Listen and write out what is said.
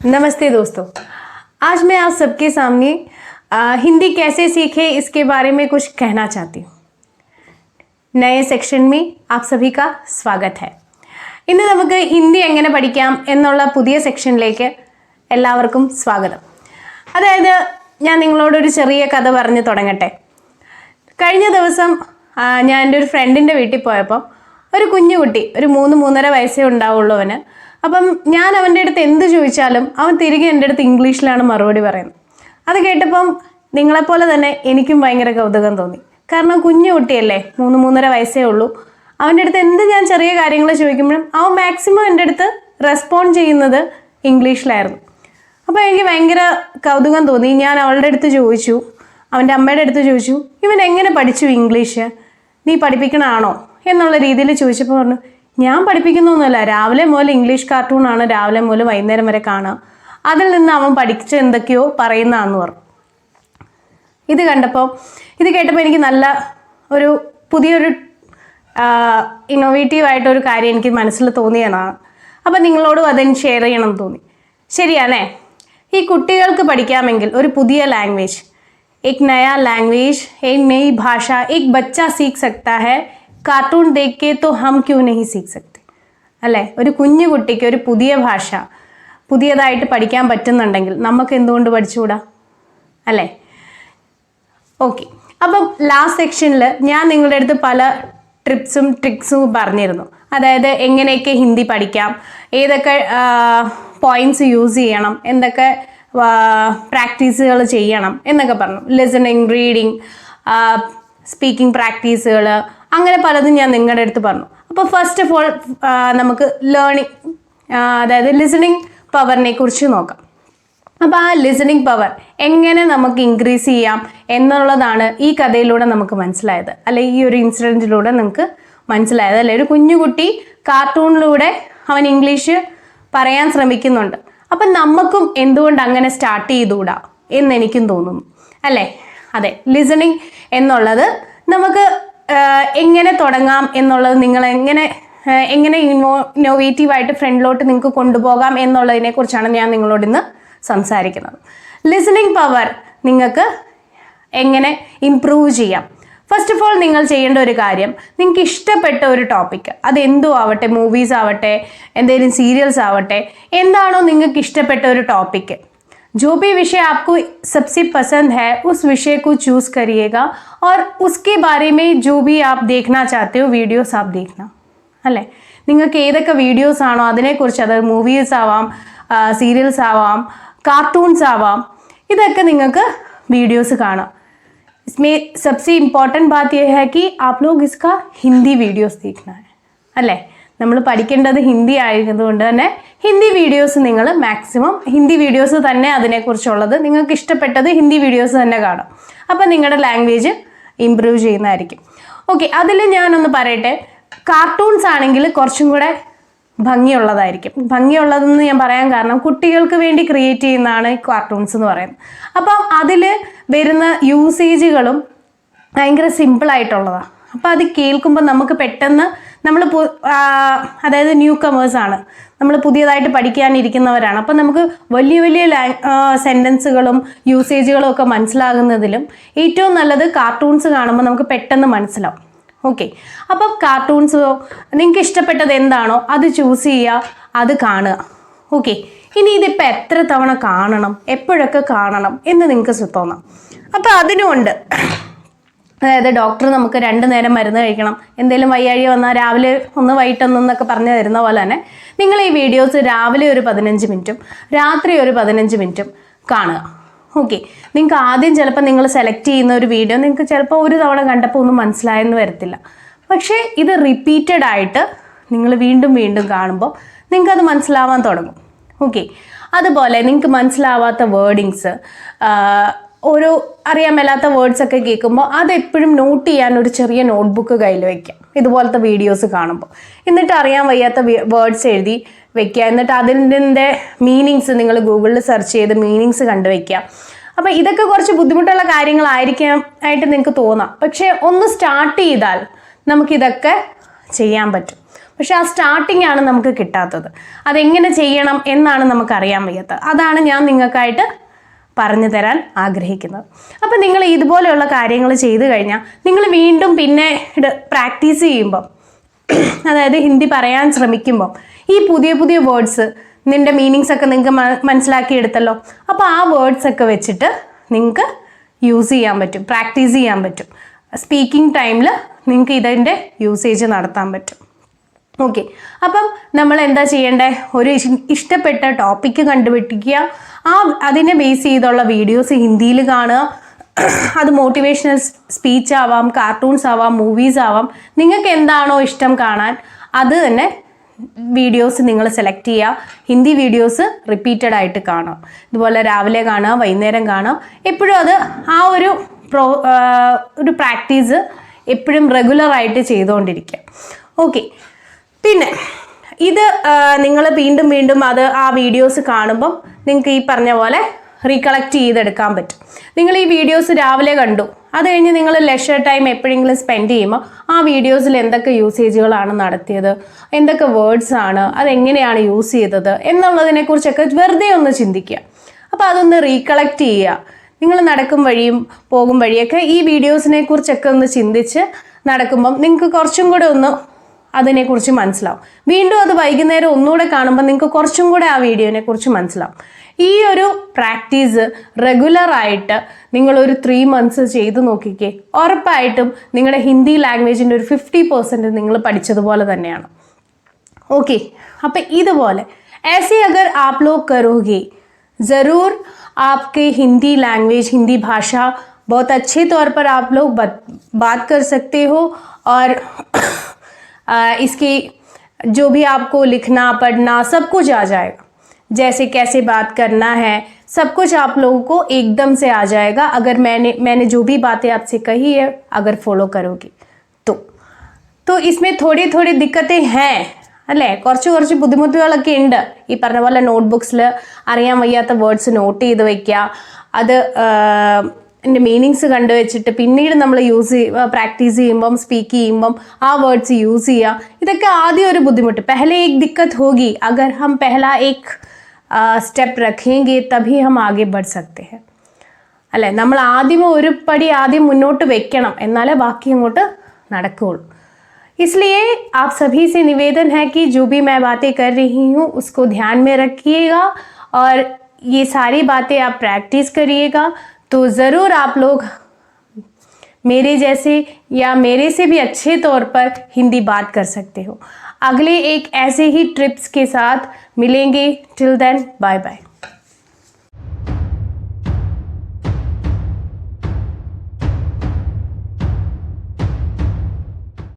नमस्ते दोस्तों। आज मैं आप सबके सामने हिंदी कैसे सीखें इसके बारे में कुछ कहना चाहती हूँ। नए സെക്ഷൻ में आप सभी का स्वागत है। ഇന്ന് നമുക്ക് ഹിന്ദി എങ്ങനെ പഠിക്കാം എന്നുള്ള പുതിയ സെക്ഷനിലേക്ക് എല്ലാവർക്കും സ്വാഗതം. അതായത് ഞാൻ നിങ്ങളോട് ഒരു ചെറിയ കഥ പറഞ്ഞു തുടങ്ങട്ടെ. കഴിഞ്ഞ ദിവസം ഞാൻ എൻ്റെ ഒരു ഫ്രണ്ടിൻ്റെ വീട്ടിൽ പോയപ്പോൾ ഒരു കുഞ്ഞുകുട്ടി, ഒരു 3-3.5 വയസ്സേ ഉണ്ടാവുള്ളൂ അവന്. അപ്പം ഞാൻ അവൻ്റെ അടുത്ത് എന്ത് ചോദിച്ചാലും അവൻ തിരികെ എൻ്റെ അടുത്ത് ഇംഗ്ലീഷിലാണ് മറുപടി പറയുന്നത്. അത് കേട്ടപ്പം നിങ്ങളെപ്പോലെ തന്നെ എനിക്കും ഭയങ്കര കൗതുകം തോന്നി. കാരണം കുഞ്ഞു കുട്ടിയല്ലേ, 3-3.5 വയസ്സേ ഉള്ളൂ. അവൻ്റെ അടുത്ത് എന്ത് ഞാൻ ചെറിയ കാര്യങ്ങൾ ചോദിക്കുമ്പോഴും അവൻ മാക്സിമം എൻ്റെ അടുത്ത് റെസ്പോണ്ട് ചെയ്യുന്നത് ഇംഗ്ലീഷിലായിരുന്നു. അപ്പോൾ എനിക്ക് ഭയങ്കര കൗതുകം തോന്നി. ഞാൻ അവളുടെ അടുത്ത് ചോദിച്ചു, അവൻ്റെ അമ്മയുടെ അടുത്ത് ചോദിച്ചു, ഇവൻ എങ്ങനെ പഠിച്ചു ഇംഗ്ലീഷ്, നീ പഠിപ്പിക്കണമാണോ എന്നുള്ള രീതിയിൽ ചോദിച്ചപ്പോൾ പറഞ്ഞു, ഞാൻ പഠിപ്പിക്കുന്നൊന്നുമല്ല, രാവിലെ മുതൽ ഇംഗ്ലീഷ് കാർട്ടൂണാണ് രാവിലെ മുതൽ വൈകുന്നേരം വരെ കാണുക, അതിൽ നിന്ന് അവൻ പഠിച്ച് എന്തൊക്കെയോ പറയുന്നതാണെന്ന് പറഞ്ഞു. ഇത് കേട്ടപ്പോൾ എനിക്ക് നല്ല ഒരു പുതിയൊരു ഇന്നോവേറ്റീവായിട്ടൊരു കാര്യം എനിക്ക് മനസ്സിൽ തോന്നിയതാണ്. അപ്പം നിങ്ങളോടും അതിന് ഷെയർ ചെയ്യണം എന്ന് തോന്നി. ശരിയാണേ, ഈ കുട്ടികൾക്ക് പഠിക്കാമെങ്കിൽ ഒരു പുതിയ ലാംഗ്വേജ്, एक नया लैंग्वेज, एक नई भाषा एक बच्चा सीख सकता है. कार्टून देख के तो हम क्यों नहीं सीख सकते അല്ലേ? ഒരു കുഞ്ഞു കുട്ടിക്ക് ഒരു പുതിയ ഭാഷ പുതിയതായിട്ട് പഠിക്കാൻ പറ്റുന്നുണ്ടെങ്കിൽ നമുക്ക് എന്തുകൊണ്ട് പഠിച്ചുകൂടാ അല്ലേ? ഓക്കെ, അപ്പം ലാസ്റ്റ് സെക്ഷനിൽ ഞാൻ നിങ്ങളുടെ അടുത്ത് പല ടിപ്സും ട്രിക്സും പറഞ്ഞിരുന്നു. അതായത് എങ്ങനെയൊക്കെ ഹിന്ദി പഠിക്കാം, ഏതൊക്കെ പോയിന്റ്സ് യൂസ് ചെയ്യണം, എന്തൊക്കെ പ്രാക്ടീസുകൾ ചെയ്യണം എന്നൊക്കെ പറഞ്ഞു. ലിസണിങ്, റീഡിങ്, സ്പീക്കിംഗ് പ്രാക്ടീസുകൾ, അങ്ങനെ പലതും ഞാൻ നിങ്ങളുടെ അടുത്ത് പറഞ്ഞു. അപ്പോൾ ഫസ്റ്റ് ഓഫ് ഓൾ നമുക്ക് ലേണിംഗ്, അതായത് ലിസണിങ് പവറിനെ കുറിച്ച് നോക്കാം. അപ്പോൾ ആ ലിസണിങ് പവർ എങ്ങനെ നമുക്ക് ഇൻക്രീസ് ചെയ്യാം എന്നുള്ളതാണ് ഈ കഥയിലൂടെ നമുക്ക് മനസ്സിലായത്, അല്ലെ ഈ ഒരു ഇൻസിഡൻറ്റിലൂടെ നമുക്ക് മനസ്സിലായത്, അല്ലെ? ഒരു കുഞ്ഞുകുട്ടി കാർട്ടൂണിലൂടെ അവൻ ഇംഗ്ലീഷ് പറയാൻ ശ്രമിക്കുന്നുണ്ട്. അപ്പം നമുക്കും എന്തുകൊണ്ട് അങ്ങനെ സ്റ്റാർട്ട് ചെയ്തുകൂടാ എന്നെനിക്കും തോന്നുന്നു, അല്ലേ? അതെ, ലിസണിങ് എന്നുള്ളത് നമുക്ക് എങ്ങനെ തുടങ്ങാം എന്നുള്ളത്, നിങ്ങൾ എങ്ങനെ ഇന്നോവേറ്റീവായിട്ട് ഫ്രണ്ടിലോട്ട് നിങ്ങൾക്ക് കൊണ്ടുപോകാം എന്നുള്ളതിനെ കുറിച്ചാണ് ഞാൻ നിങ്ങളോട് ഇന്ന് സംസാരിക്കുന്നത്. ലിസണിങ് പവർ നിങ്ങൾക്ക് എങ്ങനെ ഇംപ്രൂവ് ചെയ്യാം? ഫസ്റ്റ് ഓഫ് ഓൾ നിങ്ങൾ ചെയ്യേണ്ട ഒരു കാര്യം, നിങ്ങൾക്ക് ഇഷ്ടപ്പെട്ട ഒരു ടോപ്പിക്ക്, അത് എന്തോ ആവട്ടെ, മൂവീസ് ആവട്ടെ, എന്തെങ്കിലും സീരിയൽസ് ആവട്ടെ, എന്താണോ നിങ്ങൾക്ക് ഇഷ്ടപ്പെട്ട ഒരു ടോപ്പിക്ക്, जो भी विषय आपको सबसे पसंद है उस विषय को चूज़ करिएगा और उसके बारे में जो भी आप देखना चाहते हो വീഡിയോസ് आप देखना, അല്ലേ? നിങ്ങൾക്ക് ഏതൊക്കെ വീഡിയോസ് ആണോ അതിനെക്കുറിച്ച്, അത് മൂവീസ് ആവാം, സീരിയൽസ് ആവാം, കാർട്ടൂൺസ് ആവാം, ഇതൊക്കെ നിങ്ങൾക്ക് വീഡിയോസ് കാണാം. इसमें सबसे इम्पॉर्टेंट बात यह है कि आप लोग इसका हिंदी वीडियोस देखना है, അല്ലേ? നമ്മൾ പഠിക്കേണ്ടത് ഹിന്ദി ആയതുകൊണ്ട് തന്നെ ഹിന്ദി വീഡിയോസ് നിങ്ങൾ മാക്സിമം ഹിന്ദി വീഡിയോസ് തന്നെ, അതിനെക്കുറിച്ചുള്ളത് നിങ്ങൾക്ക് ഇഷ്ടപ്പെട്ടത് ഹിന്ദി വീഡിയോസ് തന്നെ കാണാം. അപ്പം നിങ്ങളുടെ ലാംഗ്വേജ് ഇമ്പ്രൂവ് ചെയ്യുന്നതായിരിക്കും. ഓക്കെ, അതിൽ ഞാനൊന്ന് പറയട്ടെ, കാർട്ടൂൺസ് ആണെങ്കിൽ കുറച്ചും കൂടെ ഭംഗിയുള്ളതായിരിക്കും. ഭംഗിയുള്ളതെന്ന് ഞാൻ പറയാൻ കാരണം കുട്ടികൾക്ക് വേണ്ടി ക്രിയേറ്റ് ചെയ്യുന്നതാണ് ഈ കാർട്ടൂൺസ് എന്ന് പറയുന്നത്. അപ്പം അതിൽ വരുന്ന യൂസേജുകളും ഭയങ്കര സിമ്പിളായിട്ടുള്ളതാണ്. അപ്പോൾ അത് കേൾക്കുമ്പോൾ നമുക്ക് പെട്ടെന്ന്, നമ്മൾ അതായത് ന്യൂ കമേഴ്സാണ്, നമ്മൾ പുതിയതായിട്ട് പഠിക്കാനിരിക്കുന്നവരാണ്. അപ്പം നമുക്ക് വലിയ വലിയ സെൻറ്റൻസുകളും യൂസേജുകളും ഒക്കെ മനസ്സിലാകുന്നതിലും ഏറ്റവും നല്ലത് കാർട്ടൂൺസ് കാണുമ്പോൾ നമുക്ക് പെട്ടെന്ന് മനസ്സിലാവും. ഓക്കെ, അപ്പം കാർട്ടൂൺസോ നിങ്ങൾക്ക് ഇഷ്ടപ്പെട്ടത് എന്താണോ അത് ചൂസ് ചെയ്യുക, അത് കാണുക. ഓക്കെ, ഇനി ഇതിപ്പോൾ എത്ര തവണ കാണണം, എപ്പോഴൊക്കെ കാണണം എന്ന് നിങ്ങൾക്ക് തോന്നാം. അപ്പോൾ അതിനുമുണ്ട്, അതായത് ഡോക്ടർ നമുക്ക് 2 നേരം മരുന്ന് കഴിക്കണം, എന്തെങ്കിലും വയ്യാഴി വന്നാൽ രാവിലെ ഒന്ന് വൈകിട്ടൊന്നൊക്കെ പറഞ്ഞു തരുന്ന പോലെ തന്നെ നിങ്ങൾ ഈ വീഡിയോസ് രാവിലെ ഒരു 15 മിനിറ്റും രാത്രി ഒരു 15 മിനിറ്റും കാണുക. ഓക്കെ, നിങ്ങൾക്ക് ആദ്യം ചിലപ്പോൾ നിങ്ങൾ സെലക്ട് ചെയ്യുന്ന ഒരു വീഡിയോ നിങ്ങൾക്ക് ചിലപ്പോൾ ഒരു തവണ കണ്ടപ്പോൾ ഒന്നും മനസ്സിലായെന്ന് വരത്തില്ല. പക്ഷേ ഇത് റിപ്പീറ്റഡ് ആയിട്ട് നിങ്ങൾ വീണ്ടും വീണ്ടും കാണുമ്പോൾ നിങ്ങൾക്കത് മനസ്സിലാവാൻ തുടങ്ങും. ഓക്കെ, അതുപോലെ നിങ്ങൾക്ക് മനസ്സിലാവാത്ത വേർഡിങ്സ്, ഓരോ അറിയാൻ മേലാത്ത വേർഡ്സൊക്കെ കേൾക്കുമ്പോൾ അതെപ്പോഴും നോട്ട് ചെയ്യാൻ ഒരു ചെറിയ നോട്ട്ബുക്ക് കയ്യിൽ വയ്ക്കാം ഇതുപോലത്തെ വീഡിയോസ് കാണുമ്പോൾ. എന്നിട്ട് അറിയാൻ വയ്യാത്ത വേർഡ്സ് എഴുതി വെക്കുക. എന്നിട്ട് അതിൻ്റെ മീനിങ്സ് നിങ്ങൾ ഗൂഗിളിൽ സെർച്ച് ചെയ്ത് മീനിങ്സ് കണ്ടുവയ്ക്കുക. അപ്പം ഇതൊക്കെ കുറച്ച് ബുദ്ധിമുട്ടുള്ള കാര്യങ്ങളായിരിക്കാം ആയിട്ട് നിങ്ങൾക്ക് തോന്നാം. പക്ഷേ ഒന്ന് സ്റ്റാർട്ട് ചെയ്താൽ നമുക്കിതൊക്കെ ചെയ്യാൻ പറ്റും. പക്ഷെ ആ സ്റ്റാർട്ടിംഗ് ആണ് നമുക്ക് കിട്ടാത്തത്. അതെങ്ങനെ ചെയ്യണം എന്നാണ് നമുക്കറിയാൻ വയ്യാത്തത്. അതാണ് ഞാൻ നിങ്ങൾക്കായിട്ട് പറഞ്ഞു തരാൻ ആഗ്രഹിക്കുന്നത്. അപ്പം നിങ്ങൾ ഇതുപോലെയുള്ള കാര്യങ്ങൾ ചെയ്തു കഴിഞ്ഞാൽ നിങ്ങൾ വീണ്ടും പിന്നെ പ്രാക്ടീസ് ചെയ്യുമ്പം, അതായത് ഹിന്ദി പറയാൻ ശ്രമിക്കുമ്പം ഈ പുതിയ പുതിയ വേർഡ്സ് നിൻ്റെ മീനിങ്സ് ഒക്കെ നിങ്ങൾക്ക് മനസ്സിലാക്കിയെടുത്തല്ലോ. അപ്പോൾ ആ വേർഡ്സ് ഒക്കെ വെച്ചിട്ട് നിങ്ങൾക്ക് യൂസ് ചെയ്യാൻ പറ്റും, പ്രാക്ടീസ് ചെയ്യാൻ പറ്റും. സ്പീക്കിംഗ് ടൈമിൽ നിങ്ങൾക്ക് ഇതിൻ്റെ യൂസേജ് നടത്താൻ പറ്റും. ഓക്കെ, അപ്പം നമ്മൾ എന്താ ചെയ്യേണ്ടത്? ഒരു ഇഷ്ടപ്പെട്ട ടോപ്പിക്ക് കണ്ടുപിടിക്കുക, അതിനെ ബേസ് ചെയ്തുള്ള വീഡിയോസ് ഹിന്ദിയിൽ കാണുക. അത് മോട്ടിവേഷണൽ സ്പീച്ച് ആവാം, കാർട്ടൂൺസ് ആവാം, മൂവീസ് ആവാം. നിങ്ങൾക്ക് എന്താണോ ഇഷ്ടം കാണാൻ അത് തന്നെ വീഡിയോസ് നിങ്ങൾ സെലക്ട് ചെയ്യുക. ഹിന്ദി വീഡിയോസ് റിപ്പീറ്റഡ് ആയിട്ട് കാണാം. ഇതുപോലെ രാവിലെ കാണുക, വൈകുന്നേരം കാണുക. എപ്പോഴും അത് ആ ഒരു പ്രാക്ടീസ് എപ്പോഴും റെഗുലറായിട്ട് ചെയ്തുകൊണ്ടിരിക്കുക. ഓക്കെ, പിന്നെ ഇത് നിങ്ങൾ വീണ്ടും വീണ്ടും ആ വീഡിയോസ് കാണുമ്പം നിങ്ങൾക്ക് ഈ പറഞ്ഞ പോലെ റീകളക്ട് ചെയ്തെടുക്കാൻ പറ്റും. നിങ്ങൾ ഈ വീഡിയോസ് രാവിലെ കണ്ടു, അത് കഴിഞ്ഞ് നിങ്ങൾ ലെഷർ ടൈം എപ്പോഴെങ്കിലും സ്പെൻഡ് ചെയ്യുമ്പോൾ ആ വീഡിയോസിൽ എന്തൊക്കെ യൂസേജുകളാണ് നടത്തിയത്, എന്തൊക്കെ വേർഡ്സ് ആണ്, അതെങ്ങനെയാണ് യൂസ് ചെയ്തത് എന്നുള്ളതിനെക്കുറിച്ചൊക്കെ വെറുതെ ഒന്ന് ചിന്തിക്കുക. അപ്പോൾ അതൊന്ന് റീകളക്ട് ചെയ്യുക. നിങ്ങൾ നടക്കും വഴിയും പോകും വഴിയൊക്കെ ഈ വീഡിയോസിനെ കുറിച്ചൊക്കെ ഒന്ന് ചിന്തിച്ച് നടക്കുമ്പം നിങ്ങൾക്ക് കുറച്ചും കൂടെ ഒന്ന് അതിനെക്കുറിച്ച് മനസ്സിലാവും. വീണ്ടും അത് വൈകുന്നേരം ഒന്നുകൂടെ കാണുമ്പോൾ നിങ്ങൾക്ക് കുറച്ചും കൂടെ ആ വീഡിയോനെ കുറിച്ച് മനസ്സിലാവും. ഈ ഒരു പ്രാക്ടീസ് റെഗുലറായിട്ട് നിങ്ങളൊരു 3 months ചെയ്ത് നോക്കിക്കേ, ഉറപ്പായിട്ടും നിങ്ങളുടെ ഹിന്ദി ലാംഗ്വേജിൻ്റെ ഒരു 50% നിങ്ങൾ പഠിച്ചതുപോലെ തന്നെയാണ്. ഓക്കെ, അപ്പം ഇതുപോലെ ऐसे अगर आप लोग करोगे ज़रूर आपके हिंदी लैंग्वेज, हिंदी भाषा बहुत अच्छे तौर पर आप लोग बात कर सकते हो और इसकी जो भी आपको लिखना पढ़ना सब कुछ आ जाएगा. जैसे कैसे बात करना है सब कुछ आप लोगों को एकदम से आ जाएगा अगर मैंने जो भी बातें आपसे कही है अगर फॉलो करोगे तो इसमें थोड़ी थोड़ी दिक्कतें हैं അല്ലേ, കുറച്ച് ബുദ്ധിമുട്ടുകളൊക്കെ ഉണ്ട്. ഈ പറഞ്ഞ പോലെ നോട്ട്ബുക്സിൽ അറിയാൻ വയ്യാത്ത വേർഡ്സ് നോട്ട് ചെയ്ത് വയ്ക്കുക, അത് എൻ്റെ മീനിങ്സ് കണ്ടുവച്ചിട്ട് പിന്നീട് നമ്മൾ പ്രാക്ടീസ് ചെയ്യുമ്പം സ്പീക്ക് ചെയ്യുമ്പം ആ വേർഡ്സ് യൂസ് ചെയ്യുക. ഇതൊക്കെ ആദ്യം ഒരു ബുദ്ധിമുട്ട്. പഹലെ ഏക് ദിക്കത്ത് ഹോഗി അഗർ ഹം പഹല ഏക് സ്റ്റെപ്പ് രഖേംഗെ തഭി ഹം ആകെ ബഡ് സക്തെ ഹൈ അല്ലേ. നമ്മൾ ഒരു പടി ആദ്യം മുന്നോട്ട് വെക്കണം, എന്നാലേ ബാക്കി അങ്ങോട്ട് നടക്കുകയുള്ളൂ. इसलिए आप सभी से निवेदन है कि जो भी मैं बातें कर रही हूँ उसको ध्यान में रखिएगा और ये सारी बातें आप प्रैक्टिस करिएगा, तो ज़रूर आप लोग मेरे जैसे या मेरे से भी अच्छे तौर पर हिंदी बात कर सकते हो. अगले एक ऐसे ही ट्रिप्स के साथ मिलेंगे. Till then bye bye.